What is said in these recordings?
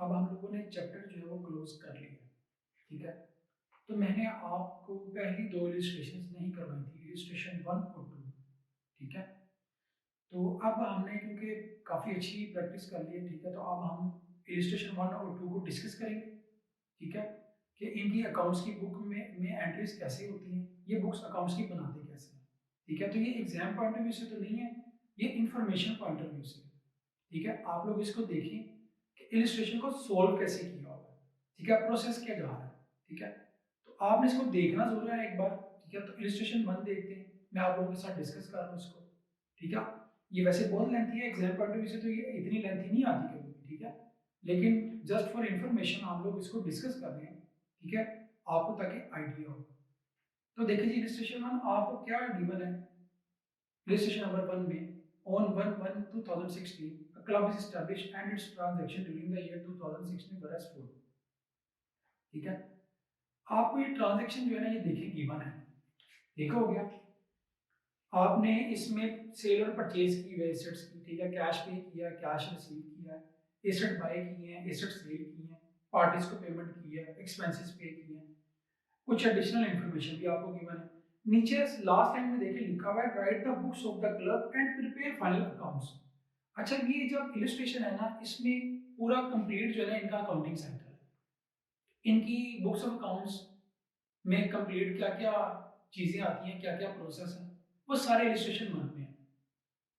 अब हम लोगों ने चैप्टर जो है वो क्लोज कर लिया, ठीक है। तो मैंने आपको पहली दो इलिस्ट्रेशन नहीं करवाई थी, इलिस्ट्रेशन 1 और 2, ठीक है। तो अब हमने क्योंकि काफ़ी अच्छी प्रैक्टिस कर ली है, ठीक है, तो अब हम इलिस्ट्रेशन 1 और 2 को डिस्कस करेंगे, ठीक है, कि इनकी अकाउंट्स की बुक में एंट्रीज कैसे होती हैं, ये बुक्स अकाउंट्स की बनाते कैसे हैं, ठीक है। तो ये एग्जाम पॉइंट ऑफ व्यू से तो नहीं है, ये इंफॉर्मेशन पॉइंट ऑफ व्यू से है, ठीक है। आप लोग इसको देखें कि इलिस्ट्रेशन को सोल्व कैसे किया होगा, ठीक है, प्रोसेस क्या जा रहा है, ठीक है। तो आपने इसको देखना जरूर है एक बार, ठीक है। तो इलिस्ट्रेशन 1 देखते हैं, मैं आप लोगों के साथ डिस्कस कर रहा हूँ इसको, ठीक है। ये वैसे बहुत लेंथी है, एग्जाम पॉइंट ऑफ व्यू से तो ये इतनी लेंथी नहीं आती कभी भी, ठीक है, लेकिन जस्ट फॉर इंफॉर्मेशन हम लोग इसको डिस्कस कर रहे हैं, ठीक है, आपको ताकि आइडिया हो। तो देखिए जी, इलिस्ट्रेशन 1 आपको क्या गिवन है। इलिस्ट्रेशन नंबर 1 में on 1/1/2016 a club is established and its transaction during the year 2016 were as follows, ठीक है। आपको ये ट्रांजैक्शन जो है ना ये देखिए गिवन है, देखा हो गया। आपने इसमें सेल और परचेज की हुई एसेट्स की, ठीक है, कैश पे किया, कैश रिसीव किया, एसेट बाय किए हैं, एसेट सेल किए हैं, पार्टीज को पेमेंट की है, एक्सपेंसेस पे किए हैं, कुछ एडिशनल इन्फॉर्मेशन भी आपको गिवन है। नीचे लास्ट लाइन में देखिए लिखा हुआ है right the books of the club and prepare final accounts. अच्छा, ये जब इलस्ट्रेशन है ना, इसमें पूरा कंप्लीट जो है ना इनका अकाउंटिंग साइकिल है, इनकी बुक्स ऑफ अकाउंट्स में कंप्लीट क्या क्या चीजें आती हैं, क्या क्या प्रोसेस है, वो सारे इलस्ट्रेशन 1 में है।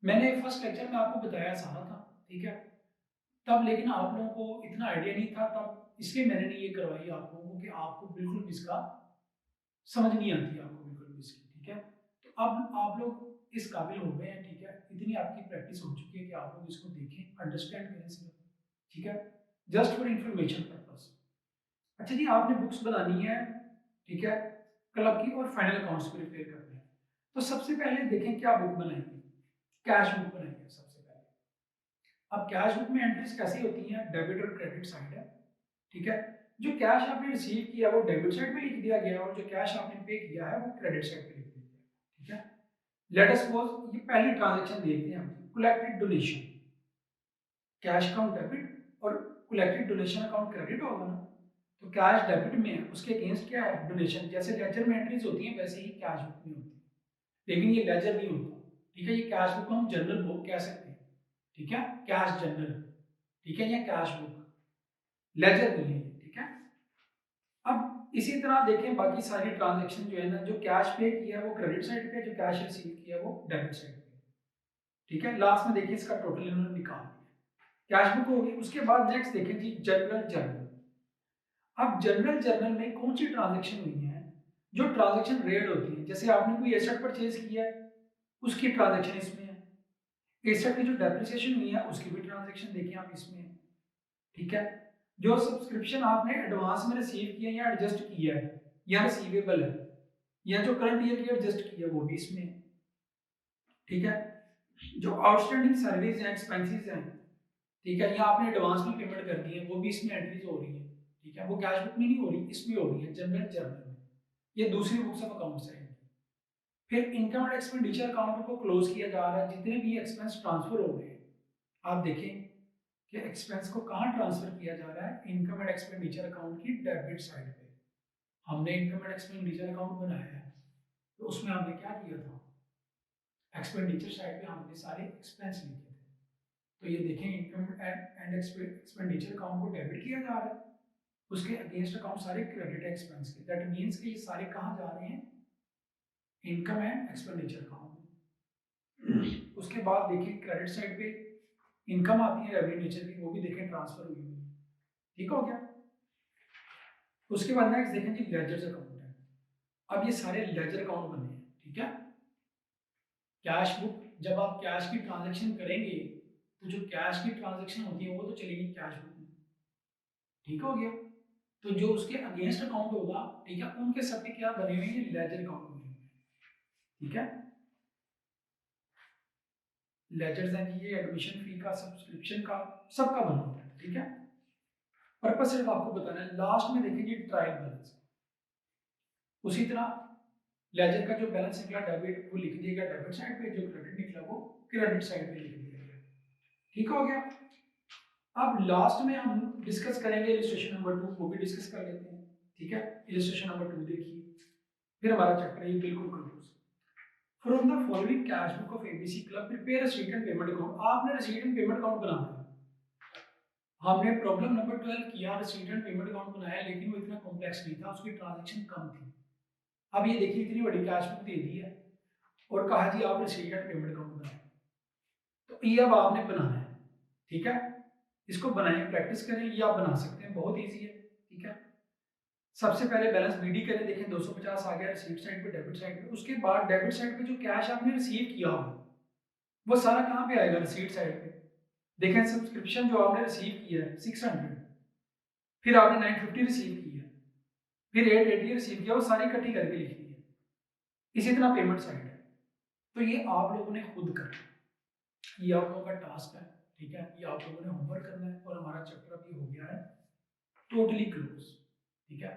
मैंने फर्स्ट लेक्चर में आपको बताया सारा था, ठीक है, तब लेकिन आप लोगों को इतना आइडिया नहीं था तब, इसलिए मैंने नहीं ये करवाई आप लोगों को कि आपको बिल्कुल भी इसका समझ नहीं आती आपको बिल्कुल भी इसकी, ठीक है। तो अब आप लोग इस काबिल हो गए हैं, ठीक है, इतनी आपकी प्रैक्टिस हो चुकी है कि आप लोग इसको देखें, अंडरस्टैंड करें सिर्फ, ठीक है, जस्ट फॉर इंफॉर्मेशन पर्पस। अच्छा जी, आपने बुक्स बनानी है, ठीक है, क्लब की, और फाइनल अकाउंट्स प्रिपेयर करने हैं। तो सबसे पहले देखें क्या बुक बनाएंगे, कैश बुक बनाएंगे सबसे पहले। अब कैश बुक में एंट्रीज कैसी होती हैं, डेबिट और क्रेडिट साइड है, ठीक है। जो कैश आपने रिसीव किया वो डेबिट साइड पे लिख दिया गया, और जो कैश आपने पे किया है वो क्रेडिट साइड पे लिख दिया गया, ठीक है। लेट अस सपोज ये पहली ट्रांजैक्शन देखते हैं हम, collected donation, cash account debit और कलेक्टेड डोनेशन अकाउंट क्रेडिट होगा ना। तो कैश डेबिट में है, उसके अगेंस्ट क्या है, डोनेशन। जैसे लेजर में एंट्रीज होती हैं वैसे ही कैश बुक में होती है, लेकिन ये लेजर नहीं होता, ठीक है। ये कैश बुक को हम जनरल बुक कह सकते हैं, ठीक है, कैश जनरल, ठीक है, या कैश बुक, लेजर नहीं है ये, ठीक है। अब इसी तरह देखें बाकी सारी ट्रांजैक्शन जो है ना, जो कैश पे किया है वो क्रेडिट साइड पे, जो कैश रिसीव किया है वो डेबिट साइड पे, ठीक है। लास्ट में देखिए इसका टोटल इन्होंने निकाल दिया, कैश बुक होगी। उसके बाद नेक्स्ट देखें जी, जनरल जर्नल। अब जनरल जर्नल में कौन सी ट्रांजैक्शन हुई है, जो ट्रांजैक्शन रेड होती है, जैसे आपने कोई एसेट परचेज किया है उसकी ट्रांजैक्शन इसमें है, एसेट की जो डेप्रिसिएशन हुई है उसकी भी ट्रांजैक्शन देखिए आप इसमें है, ठीक है। जो सब्सक्रिप्शन आपने एडवांस में रिसीव किया या एडजस्ट किया है या रिसीवेबल है, या जो करंट ईयर की एडजस्ट किया वो भी इसमें है, ठीक है। जो आउटस्टैंडिंग सर्विस हैं, एक्सपेंसेस हैं, ठीक है, या आपने एडवांस में पेमेंट कर दी है वो भी इसमें एंट्रीज हो रही है, ठीक है। वो कैश बुक में नहीं हो रही, इसमें हो रही है जनरल जर्नल में, ये दूसरी बुक्स ऑफ अकाउंट्स है। फिर इनकम एंड एक्सपेंडिचर अकाउंट को क्लोज किया जा रहा है, जितने भी एक्सपेंस ट्रांसफर हो गए, आप देखें कि एक्सपेंस को कहाँ ट्रांसफर किया जा रहा है, इनकम एंड एक्सपेंडिचर अकाउंट की डेबिट साइड पे। हमने इनकम एंड एक्सपेंडिचर अकाउंट बनाया है, तो उसमें हमने क्या किया था, एक्सपेंडिचर साइड पे हमने सारे एक्सपेंस लिखे थे। तो ये देखें, इनकम एंड एक्सपेंडिचर अकाउंट को डेबिट किया जा रहा है, उसके अगेंस्ट अकाउंट सारे क्रेडिट एक्सपेंस के, दैट मींस कि ये सारे कहाँ जा रहे हैं, इनकम एंड एक्सपेंडिचर अकाउंट में। उसके बाद देखिए क्रेडिट साइड पे इनकम आती है रेवेन्यू नेचर की, वो भी देखें ट्रांसफर हुई हुई है, ठीक हो गया। उसके बाद नेक्स्ट देखें जी, लेजर्स अकाउंट है। अब ये सारे लेजर अकाउंट बने हैं, ठीक है। कैश बुक, जब आप कैश की ट्रांजैक्शन करेंगे तो जो कैश की ट्रांजैक्शन होती है वो तो चलेगी कैश बुक में, ठीक हो गया। तो जो उसके अगेंस्ट अकाउंट होगा, ठीक है, उनके सबके क्या बने हुए हैं, लेजर अकाउंट बने हुए हैं, ठीक है। लेजर्स हैं जी, ये एडमिशन फी का, सब्सक्रिप्शन का, सबका बना हुआ है, ठीक है। पर्पस सिर्फ आपको बताना है। लास्ट में देखेंगे ट्रायल बैलेंस, उसी तरह लेजर का जो बैलेंस निकला डेबिट वो लिख दिया गया डेबिट साइड पे, जो क्रेडिट निकला वो क्रेडिट साइड पे लिख दिया गया, ठीक हो गया। अब लास्ट में हम डिस्कस करेंगे इलस्ट्रेशन नंबर 2, वो भी डिस्कस कर लेते हैं, ठीक है। इलस्ट्रेशन नंबर 2 देखिए, फिर हमारा चैप्टर ये बिल्कुल close. From the following cash book of ABC club prepare receipt and payment account. आपने रिसीट एंड पेमेंट अकाउंट बनाना है। हमने प्रॉब्लम नंबर 12 किया, रिसीट एंड पेमेंट अकाउंट बनाया, लेकिन वो इतना कॉम्प्लेक्स नहीं था, उसकी ट्रांजैक्शन कम थी। अब ये देखिए इतनी बड़ी कैश बुक दे दी है और कहा जी आप रिसीट एंड पेमेंट अकाउंट बनाए, तो ये अब आपने बनाना है, ठीक है। इसको बनाएं, प्रैक्टिस करें, ये आप बना सकते हैं, बहुत ईजी है, ठीक है। सबसे पहले बैलेंस बीडी करें, देखें 250 आ गया रिसीट साइड पे, डेबिट साइड पे। उसके बाद डेबिट साइड पे जो कैश आपने रिसीव किया हो वो सारा कहाँ पे आएगा, रिसीट साइड पे। देखें सब्सक्रिप्शन जो आपने रिसीव किया है 600, फिर आपने 950 रिसीव की है, फिर 880 रिसीव किया, वो सारी इकट्ठी करके लिखी है। इसी तरह पेमेंट साइड है, तो ये आप लोगों ने खुद करना है, ये आप लोगों का टास्क है, ठीक है। ये आप लोगों ने होमवर्क करना है और हमारा चैप्टर अभी हो गया है टोटली क्लोज, ठीक है।